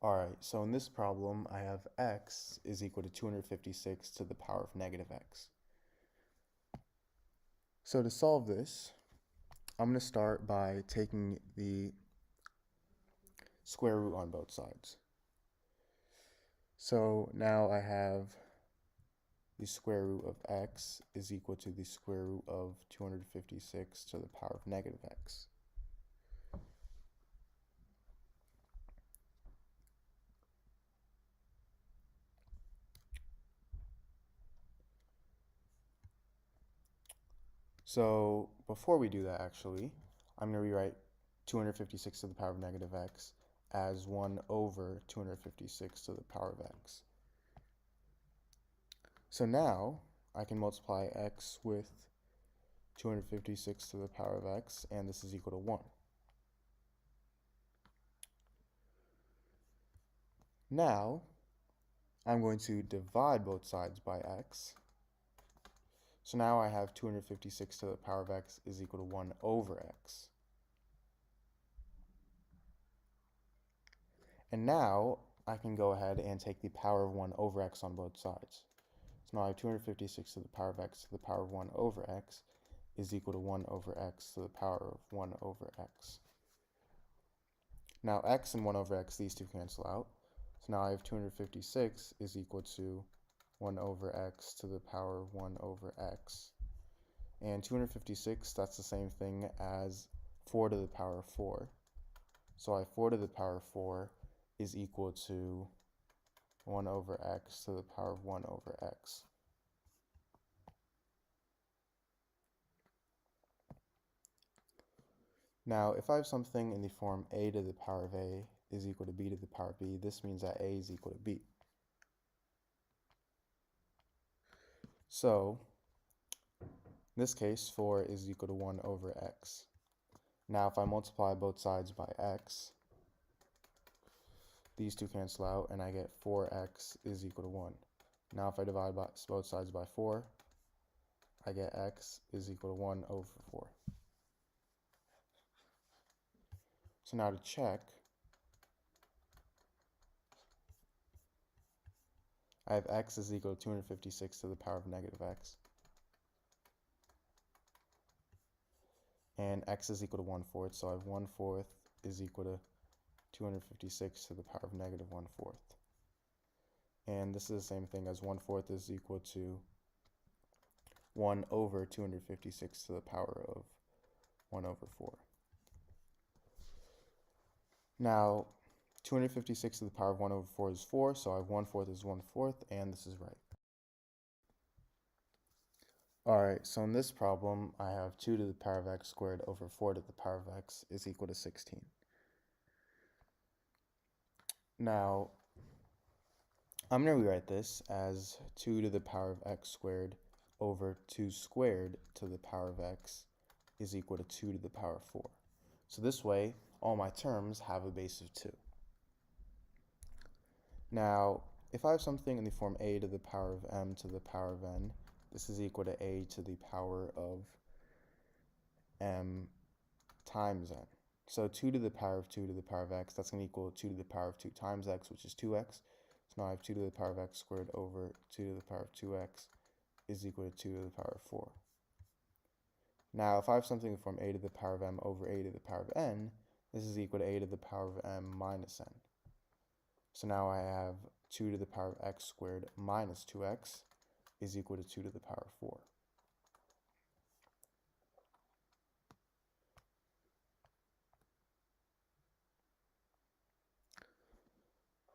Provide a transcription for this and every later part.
Alright, so in this problem, I have x is equal to 256 to the power of negative x. So to solve this, I'm going to start by taking the square root on both sides. So now I have the square root of x is equal to the square root of 256 to the power of negative x. So before we do that, actually, I'm going to rewrite 256 to the power of negative x as 1 over 256 to the power of x. So now I can multiply x with 256 to the power of x, and this is equal to 1. Now I'm going to divide both sides by x. So now I have 256 to the power of x is equal to 1 over x. And now I can go ahead and take the power of 1 over x on both sides. So now I have 256 to the power of x to the power of 1 over x is equal to 1 over x to the power of 1 over x. Now x and 1 over x, these two cancel out. So now I have 256 is equal to 1 over x to the power of 1 over x. And 256, that's the same thing as 4 to the power of 4. So I have 4 to the power of 4 is equal to 1 over x to the power of 1 over x. Now, if I have something in the form a to the power of a is equal to b to the power of b, this means that a is equal to b. So, in this case, 4 is equal to 1 over x. Now, if I multiply both sides by x, these two cancel out, and I get 4x is equal to 1. Now, if I divide both sides by 4, I get x is equal to 1 over 4. So now to check, I have x is equal to 256 to the power of negative x. And x is equal to 1/4, so I have 1/4 is equal to 256 to the power of negative 1/4. And this is the same thing as 1/4 is equal to 1 over 256 to the power of 1 over 4. Now, 256 to the power of 1 over 4 is 4, so I have 1/4 is 1/4, and this is right. Alright, so in this problem, I have 2 to the power of x squared over 4 to the power of x is equal to 16. Now, I'm going to rewrite this as 2 to the power of x squared over 2 squared to the power of x is equal to 2 to the power of 4. So this way, all my terms have a base of 2. Now, if I have something in the form a to the power of m to the power of n, this is equal to a to the power of m times n. So 2 to the power of 2 to the power of x, that's going to equal 2 to the power of 2 times x, which is 2x. So now I have 2 to the power of x squared over 2 to the power of 2x is equal to 2 to the power of 4. Now, if I have something in the form a to the power of m over a to the power of n, this is equal to a to the power of m minus n. So now I have 2 to the power of x squared minus 2x is equal to 2 to the power of 4.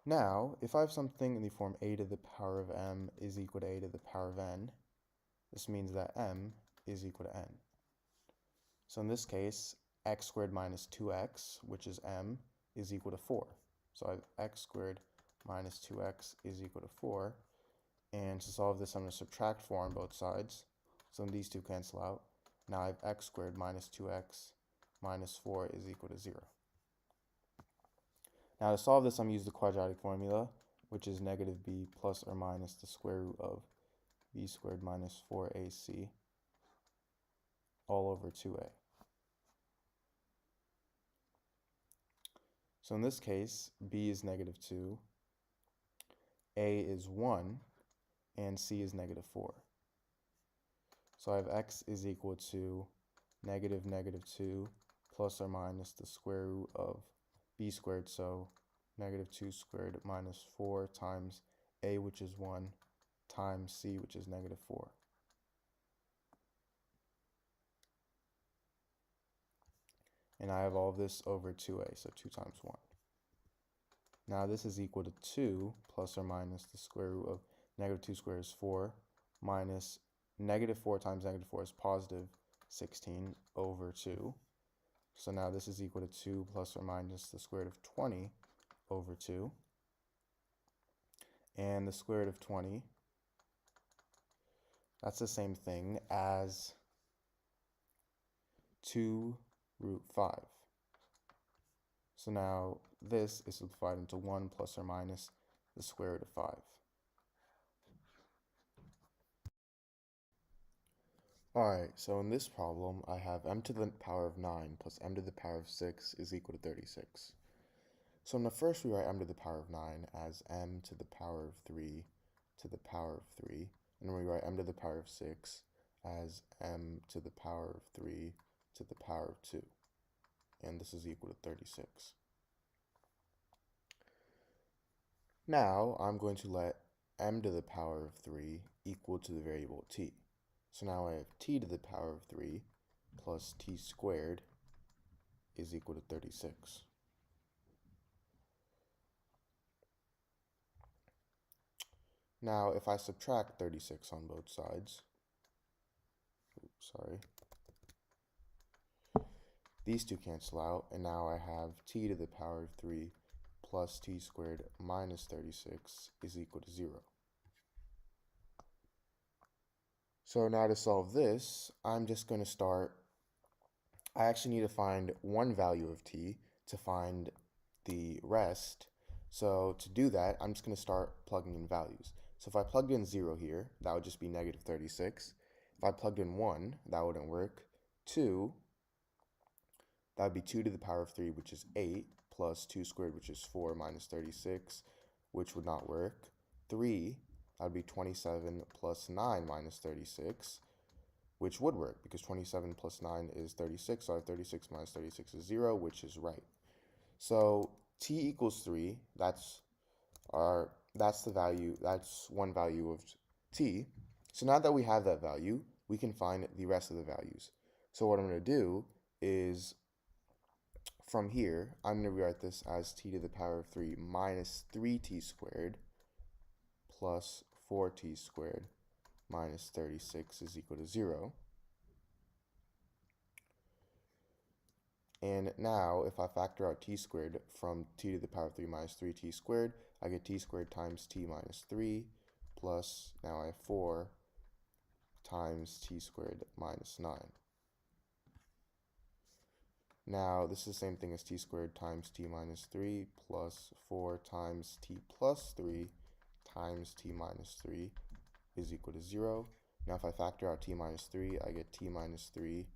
Now, if I have something in the form a to the power of m is equal to a to the power of n, this means that m is equal to n. So in this case, x squared minus 2x, which is m, is equal to 4. So I have x squared minus 2x is equal to 4. And to solve this, I'm going to subtract 4 on both sides. So these two cancel out. Now I have x squared minus 2x minus 4 is equal to 0. Now to solve this, I'm going to use the quadratic formula, which is negative b plus or minus the square root of b squared minus 4ac all over 2a. So in this case, b is -2, a is 1, and c is -4. So I have x is equal to -2 plus or minus the square root of b squared, so -2 squared minus 4 times a, which is 1, times c, which is -4. And I have all of this over 2a, so 2 times 1. Now this is equal to 2 plus or minus the square root of -2 squared is 4, minus -4 times -4 is positive 16 over 2. So now this is equal to 2 plus or minus the square root of 20 over 2. And the square root of 20, that's the same thing as 2 root 5. So now this is simplified into 1 plus or minus the square root of 5. Alright, so in this problem, I have m to the power of 9 plus m to the power of 6 is equal to 36. So I'm going to first rewrite m to the power of 9 as m to the power of 3 to the power of 3, and rewrite m to the power of 6 as m to the power of 3 to the power of 2. And this is equal to 36. Now I'm going to let m to the power of 3 equal to the variable t. So now I have t to the power of 3 plus t squared is equal to 36. Now if I subtract 36 on both sides, these two cancel out, and now I have t to the power of 3 plus t squared minus 36 is equal to 0. So now to solve this, I'm just going to start, I actually need to find one value of t to find the rest. So to do that, I'm just going to start plugging in values. So if I plugged in 0 here, that would just be -36. If I plugged in 1, that wouldn't work. 2, that would be 2 to the power of 3, which is 8, plus 2 squared, which is 4, minus 36, which would not work. 3, that would be 27 plus 9 minus 36, which would work, because 27 plus 9 is 36, so I have 36 minus 36 is 0, which is right. So t equals 3, that's the value, that's one value of t. So now that we have that value, we can find the rest of the values. So what I'm going to do is, from here, I'm going to rewrite this as t to the power of 3 minus 3t squared plus 4t squared minus 36 is equal to 0. And now, if I factor out t squared from t to the power of 3 minus 3t squared, I get t squared times t minus 3 plus, now I have 4 times t squared minus 9. Now, this is the same thing as t squared times t minus 3 plus 4 times t plus 3 times t minus 3 is equal to 0. Now, if I factor out t minus 3, I get t minus 3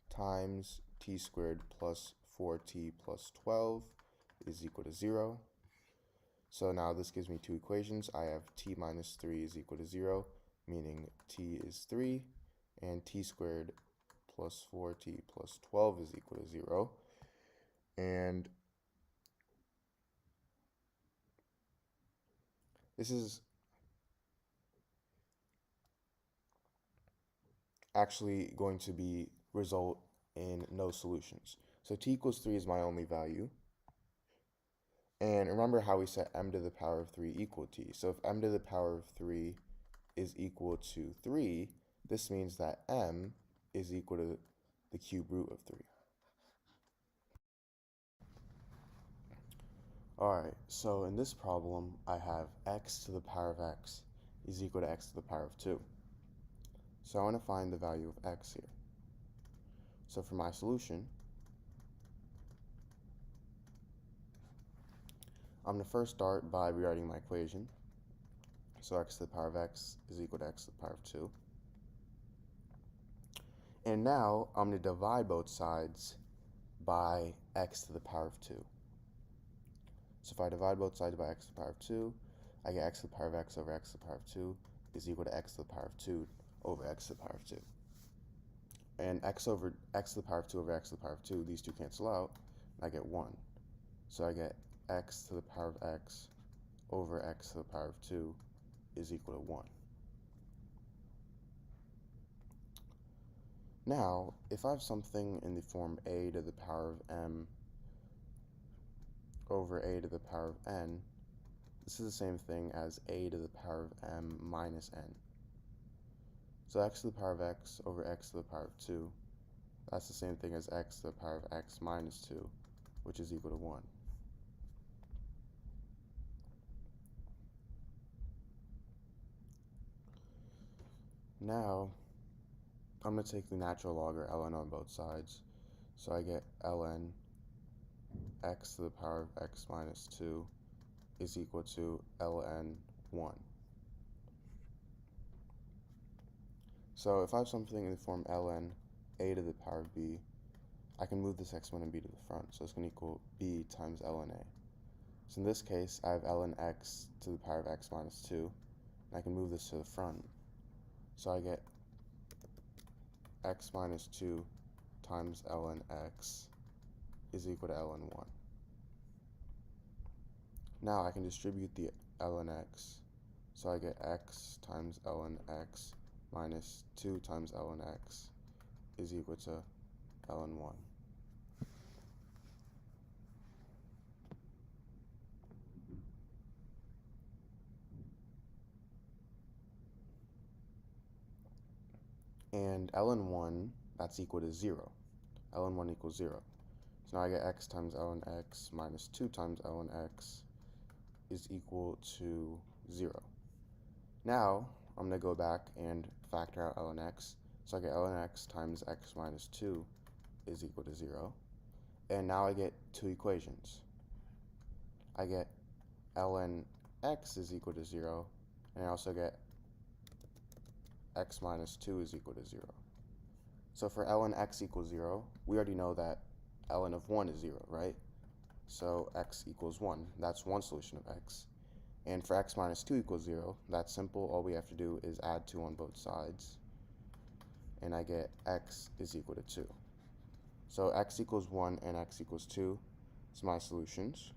times t squared plus 4t plus 12 is equal to 0. So now this gives me two equations. I have t minus 3 is equal to 0, meaning t is 3, and t squared plus 4t plus 12 is equal to 0. And this is actually going to be result in no solutions. So t equals 3 is my only value. And remember how we set m to the power of 3 equal t. So if m to the power of 3 is equal to 3, this means that m is equal to the cube root of 3. Alright, so in this problem, I have x to the power of x is equal to x to the power of 2. So I want to find the value of x here. So for my solution, I'm going to first start by rewriting my equation. So x to the power of x is equal to x to the power of 2. And now I'm going to divide both sides by x to the power of 2. So if I divide both sides by x to the power of 2, I get x to the power of x over x to the power of 2 is equal to x to the power of 2 over x to the power of 2. And x over x to the power of 2 over x to the power of 2, these two cancel out, and I get 1. So I get x to the power of x over x to the power of 2 is equal to 1. Now, if I have something in the form a to the power of m over a to the power of n, this is the same thing as a to the power of m minus n. So x to the power of x over x to the power of 2, that's the same thing as x to the power of x minus 2, which is equal to 1. Now, I'm going to take the natural log or ln on both sides. So I get ln x to the power of x minus 2 is equal to ln 1. So if I have something in the form ln a to the power of b, I can move this exponent and b to the front. So it's going to equal b times ln a. So in this case, I have ln x to the power of x minus 2, and I can move this to the front. So I get x minus 2 times ln x is equal to ln 1. Now I can distribute the ln x, so I get x times ln x minus 2 times ln x is equal to ln 1. And ln 1, that's equal to 0. ln 1 equals 0. So now I get x times ln x minus 2 times ln x is equal to 0. Now, I'm going to go back and factor out ln x. So I get ln x times x minus 2 is equal to 0. And now I get two equations. I get ln x is equal to 0, and I also get x minus 2 is equal to 0. So for ln x equals 0, we already know that ln of 1 is 0, right? So x equals 1. That's one solution of x. And for x minus 2 equals 0, that's simple. All we have to do is add 2 on both sides. And I get x is equal to 2. So x equals 1 and x equals 2 is my solutions.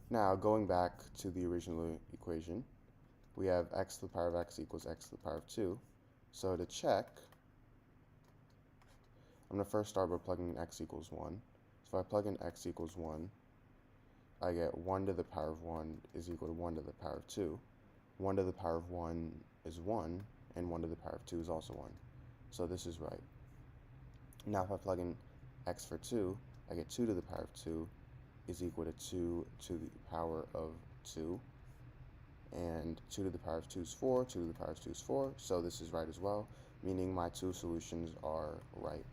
Now, going back to the original equation, we have x to the power of x equals x to the power of 2. So to check, I'm going to first start by plugging in x equals 1. So if I plug in x equals 1, I get 1 to the power of 1 is equal to 1 to the power of 2. 1 to the power of 1 is 1, and 1 to the power of 2 is also 1. So this is right. Now if I plug in x for 2, I get 2 to the power of 2 is equal to 2 to the power of 2. And 2 to the power of 2 is 4, 2 to the power of 2 is 4, so this is right as well, meaning my two solutions are right.